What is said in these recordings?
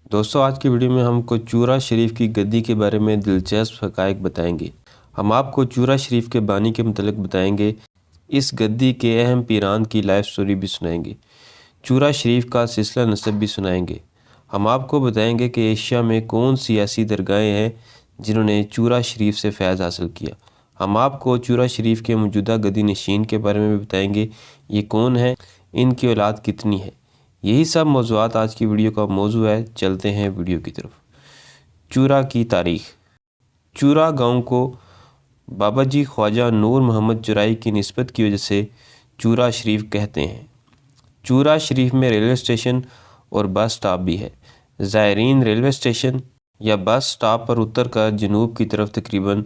دوستوں آج کی ویڈیو میں ہم کو چورا شریف کی گدی کے بارے میں دلچسپ حقائق بتائیں گے۔ ہم آپ کو چورا شریف کے بانی کے متعلق بتائیں گے، اس گدی کے اہم پیران کی لائف سٹوری بھی سنائیں گے، چورا شریف کا سلسلہ نسب بھی سنائیں گے۔ ہم آپ کو بتائیں گے کہ ایشیا میں کون سی ایسی درگاہیں ہیں جنہوں نے چورا شریف سے فیض حاصل کیا۔ ہم آپ کو چورا شریف کے موجودہ گدی نشین کے بارے میں بھی بتائیں گے، یہ کون ہیں، ان کی اولاد کتنی ہے۔ یہی سب موضوعات آج کی ویڈیو کا موضوع ہے۔ چلتے ہیں ویڈیو کی طرف۔ چورا کی تاریخ۔ چورا گاؤں کو بابا جی خواجہ نور محمد چورائی کی نسبت کی وجہ سے چورا شریف کہتے ہیں۔ چورا شریف میں ریلوے اسٹیشن اور بس سٹاپ بھی ہے۔ زائرین ریلوے اسٹیشن یا بس سٹاپ پر اتر کر جنوب کی طرف تقریباً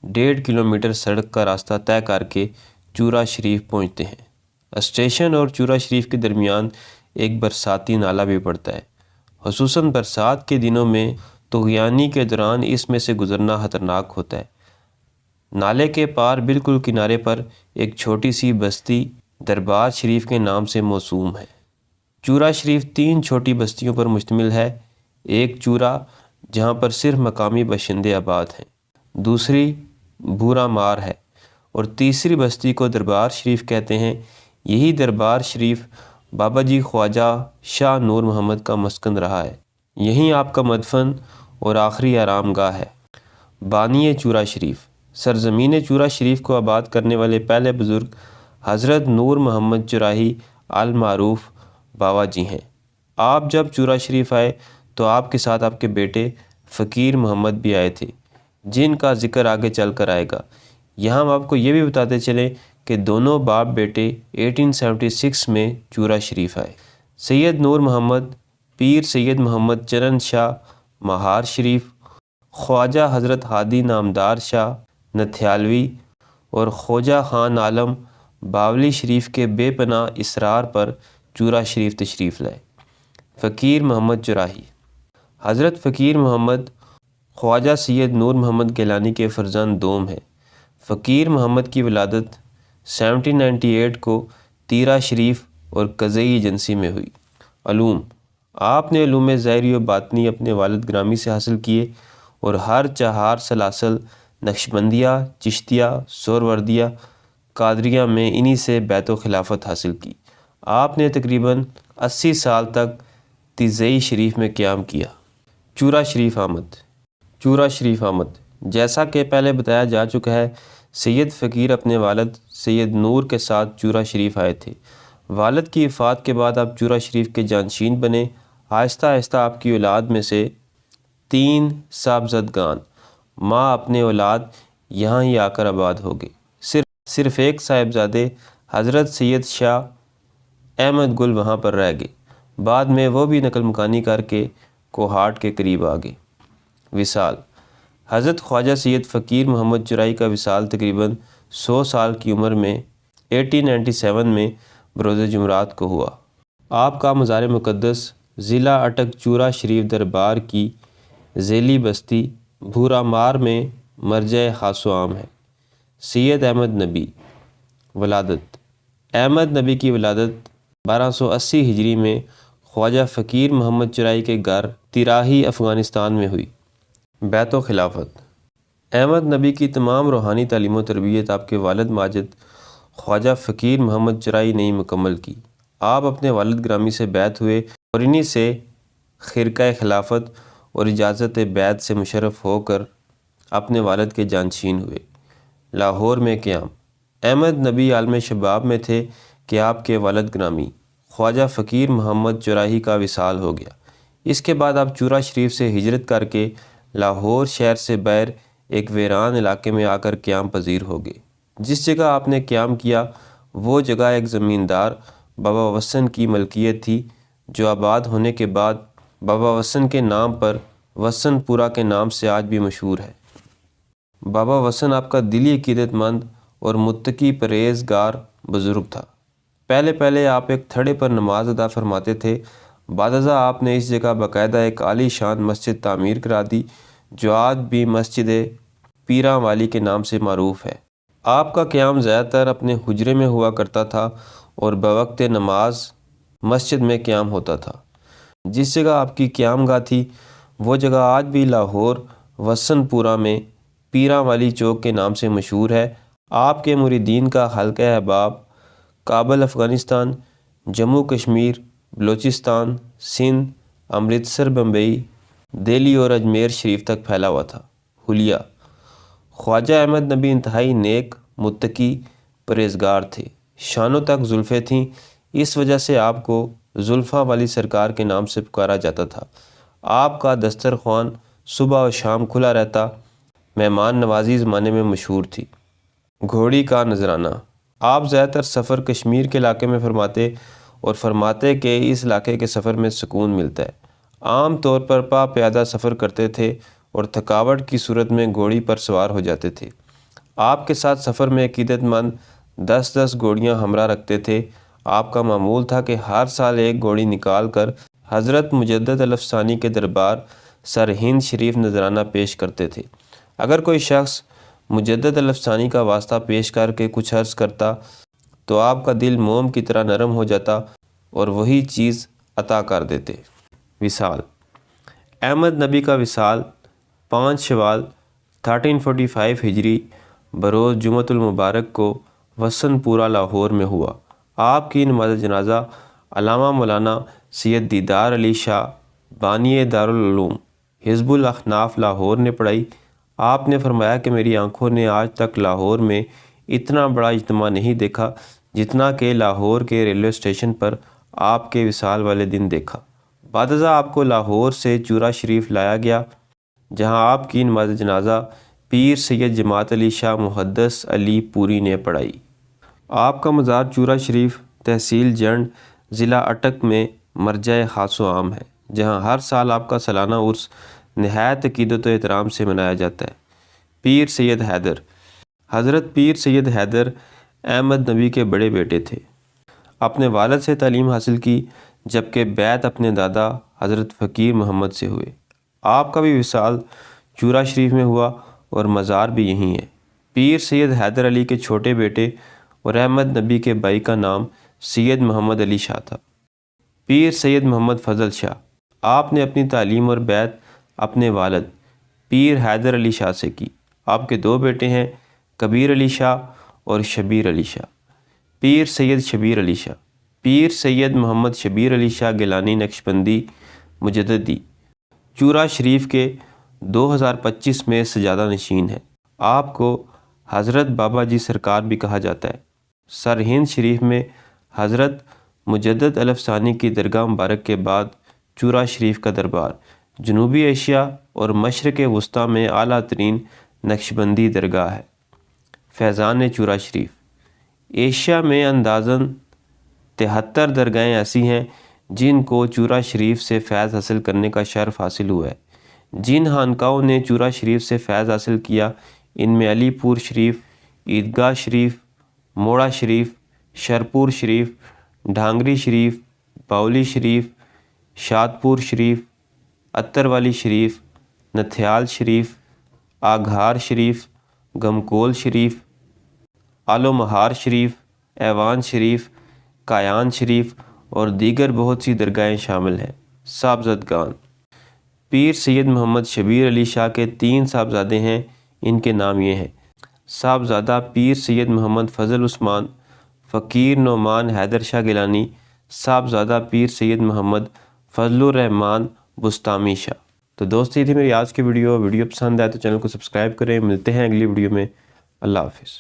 1.5 کلومیٹر سڑک کا راستہ طے کر کے چورا شریف پہنچتے ہیں۔ اسٹیشن اور چورا شریف کے درمیان ایک برساتی نالہ بھی پڑتا ہے۔ خصوصاً برسات کے دنوں میں طغیانی کے دوران اس میں سے گزرنا خطرناک ہوتا ہے۔ نالے کے پار بالکل کنارے پر ایک چھوٹی سی بستی دربار شریف کے نام سے موسوم ہے۔ چورا شریف 3 چھوٹی بستیوں پر مشتمل ہے۔ ایک چورا جہاں پر صرف مقامی باشندے آباد ہیں، دوسری بھورا مار ہے اور تیسری بستی کو دربار شریف کہتے ہیں۔ یہی دربار شریف بابا جی خواجہ شاہ نور محمد کا مسکن رہا ہے۔ یہیں آپ کا مدفن اور آخری آرام گاہ ہے۔ بانی چورا شریف۔ سرزمین چورا شریف کو آباد کرنے والے پہلے بزرگ حضرت نور محمد چورائی المعروف بابا جی ہیں۔ آپ جب چورا شریف آئے تو آپ کے ساتھ آپ کے بیٹے فقیر محمد بھی آئے تھے، جن کا ذکر آگے چل کر آئے گا۔ یہاں ہم آپ کو یہ بھی بتاتے چلیں کہ دونوں باپ بیٹے 1876 میں چورا شریف آئے۔ سید نور محمد، پیر سید محمد چرن شاہ مہار شریف، خواجہ حضرت ہادی نامدار شاہ نتھیالوی اور خوجہ خان عالم باولی شریف کے بے پناہ اصرار پر چورا شریف تشریف لائے۔ فقیر محمد چورائی۔ حضرت فقیر محمد خواجہ سید نور محمد گیلانی کے فرزند دوم ہیں۔ فقیر محمد کی ولادت 1798 کو تیرا شریف اور قزئی ایجنسی میں ہوئی۔ علوم۔ آپ نے علوم ظاہری و باطنی اپنے والد گرامی سے حاصل کیے اور ہر 4 سلاسل نقشبندیہ، چشتیہ، سہروردیہ، قادریہ میں انہی سے بیت و خلافت حاصل کی۔ آپ نے تقریباً 80 سال تک تیزئی شریف میں قیام کیا۔ چورا شریف آمد۔ چورا شریف آمد جیسا کہ پہلے بتایا جا چکا ہے، سید فقیر اپنے والد سید نور کے ساتھ چورا شریف آئے تھے۔ والد کی وفات کے بعد آپ چورا شریف کے جانشین بنے۔ آہستہ آہستہ آپ کی اولاد میں سے 3 صاحبزادگان ماں اپنے اولاد یہاں ہی آ کر آباد ہو گئے۔ صرف ایک صاحبزادے حضرت سید شاہ احمد گل وہاں پر رہ گئے۔ بعد میں وہ بھی نقل مکانی کر کے کوہاٹ کے قریب آ گئے۔ وصال۔ حضرت خواجہ سید فقیر محمد چورائی کا وصال تقریباً 100 سال کی عمر میں 1897 میں بروز جمعرات کو ہوا۔ آپ کا مزار مقدس ضلع اٹک چورا شریف دربار کی ذیلی بستی بھورا مار میں مرجع خاص و عام ہے۔ سید احمد نبی۔ ولادت۔ احمد نبی کی ولادت 1280 ہجری میں خواجہ فقیر محمد چورائی کے گھر تیراہی افغانستان میں ہوئی۔ بیت و خلافت۔ احمد نبی کی تمام روحانی تعلیم و تربیت آپ کے والد ماجد خواجہ فقیر محمد چورائی نے مکمل کی۔ آپ اپنے والد گرامی سے بیعت ہوئے اور انہی سے خرقہ خلافت اور اجازت بیعت سے مشرف ہو کر اپنے والد کے جانشین ہوئے۔ لاہور میں قیام۔ احمد نبی عالم شباب میں تھے کہ آپ کے والد گرامی خواجہ فقیر محمد چورائی کا وصال ہو گیا۔ اس کے بعد آپ چورا شریف سے ہجرت کر کے لاہور شہر سے باہر ایک ویران علاقے میں آ کر قیام پذیر ہو گئے۔ جس جگہ آپ نے قیام کیا وہ جگہ ایک زمیندار بابا وسن کی ملکیت تھی، جو آباد ہونے کے بعد بابا وسن کے نام پر وسن پورہ کے نام سے آج بھی مشہور ہے۔ بابا وسن آپ کا دلی عقیدت مند اور متقی پرہیزگار بزرگ تھا۔ پہلے آپ ایک تھڑے پر نماز ادا فرماتے تھے۔ بعد ازاں آپ نے اس جگہ باقاعدہ ایک عالی شان مسجد تعمیر کرا دی، جو آج بھی مسجد پیراں والی کے نام سے معروف ہے۔ آپ کا قیام زیادہ تر اپنے حجرے میں ہوا کرتا تھا اور بوقت نماز مسجد میں قیام ہوتا تھا۔ جس جگہ آپ کی قیام گاہ تھی وہ جگہ آج بھی لاہور وسن پورہ میں پیراں والی چوک کے نام سے مشہور ہے۔ آپ کے مریدین کا حلقہ احباب کابل افغانستان، جموں کشمیر، بلوچستان، سندھ، امرتسر، بمبئی، دہلی اور اجمیر شریف تک پھیلا ہوا تھا۔ حلیہ: خواجہ احمد نبی انتہائی نیک، متقی، پرہیزگار تھے۔ شانوں تک زلفیں تھیں، اس وجہ سے آپ کو زلفاں والی سرکار کے نام سے پکارا جاتا تھا۔ آپ کا دسترخوان صبح و شام کھلا رہتا، مہمان نوازی زمانے میں مشہور تھی۔ گھوڑی کا نذرانہ: آپ زیادہ تر سفر کشمیر کے علاقے میں فرماتے کہ اس علاقے کے سفر میں سکون ملتا ہے۔ عام طور پر پا پیادہ سفر کرتے تھے اور تھکاوٹ کی صورت میں گھوڑی پر سوار ہو جاتے تھے۔ آپ کے ساتھ سفر میں عقیدت مند 10 گھوڑیاں ہمراہ رکھتے تھے۔ آپ کا معمول تھا کہ ہر سال ایک گھوڑی نکال کر حضرت مجدد الافسانی کے دربار سرہند شریف نذرانہ پیش کرتے تھے۔ اگر کوئی شخص مجدد الافسانی کا واسطہ پیش کر کے کچھ عرض کرتا تو آپ کا دل موم کی طرح نرم ہو جاتا اور وہی چیز عطا کر دیتے۔ وصال: احمد نبی کا وصال 5 شوال 1345 ہجری بروز جمعۃ المبارک کو وسن پورہ لاہور میں ہوا۔ آپ کی نماز جنازہ علامہ مولانا سید دیدار علی شاہ بانی دارالعلوم حزب الاحناف لاہور نے پڑھائی۔ آپ نے فرمایا کہ میری آنکھوں نے آج تک لاہور میں اتنا بڑا اجتماع نہیں دیکھا جتنا کہ لاہور کے ریلوے اسٹیشن پر آپ کے وصال والے دن دیکھا۔ بعد ازاں آپ کو لاہور سے چورا شریف لایا گیا جہاں آپ کی نماز جنازہ پیر سید جماعت علی شاہ محدث علی پوری نے پڑھائی۔ آپ کا مزار چورا شریف تحصیل جنڈ ضلع اٹک میں مرجع خاص و عام ہے جہاں ہر سال آپ کا سالانہ عرس نہایت عقیدت و احترام سے منایا جاتا ہے۔ پیر سید حیدر: حضرت پیر سید حیدر احمد نبی کے بڑے بیٹے تھے۔ اپنے والد سے تعلیم حاصل کی جبکہ بیعت اپنے دادا حضرت فقیر محمد سے ہوئے۔ آپ کا بھی وصال چورا شریف میں ہوا اور مزار بھی یہیں ہے۔ پیر سید حیدر علی کے چھوٹے بیٹے اور احمد نبی کے بھائی کا نام سید محمد علی شاہ تھا۔ پیر سید محمد فضل شاہ: آپ نے اپنی تعلیم اور بیعت اپنے والد پیر حیدر علی شاہ سے کی۔ آپ کے 2 بیٹے ہیں، کبیر علی شاہ اور شبیر علی شاہ۔ پیر سید شبیر علی شاہ: پیر سید محمد شبیر علی شاہ گیلانی نقشبندی مجددی چورا شریف کے 2025 میں سجادہ نشین ہیں۔ آپ کو حضرت بابا جی سرکار بھی کہا جاتا ہے۔ سرہند شریف میں حضرت مجدد الافسانی کی درگاہ مبارک کے بعد چورا شریف کا دربار جنوبی ایشیا اور مشرق وسطیٰ میں اعلیٰ ترین نقشبندی درگاہ ہے۔ فیضان چورا شریف: ایشیا میں اندازاً 73 درگاہیں ایسی ہیں جن کو چورا شریف سے فیض حاصل کرنے کا شرف حاصل ہوا ہے۔ جن خانقاہوں نے چورا شریف سے فیض حاصل کیا ان میں علی پور شریف، عیدگاہ شریف، موڑا شریف، شرپور شریف، ڈھانگری شریف، باولی شریف، شادپور شریف، اتر والی شریف، نتھیال شریف، آگھار شریف، گمکول شریف، آلو مہار شریف، ایوان شریف، کایان شریف اور دیگر بہت سی درگاہیں شامل ہیں۔ صاحبزادگان: پیر سید محمد شبیر علی شاہ کے 3 صاحبزادے ہیں، ان کے نام یہ ہیں: صاحبزادہ پیر سید محمد فضل عثمان، فقیر نعمان حیدر شاہ گیلانی، صاحبزادہ پیر سید محمد فضل الرحمان بستامی شاہ۔ تو دوست یہ تھی میری آج کی ویڈیو پسند آئے تو چینل کو سبسکرائب کریں۔ ملتے ہیں اگلی ویڈیو میں۔ اللہ حافظ۔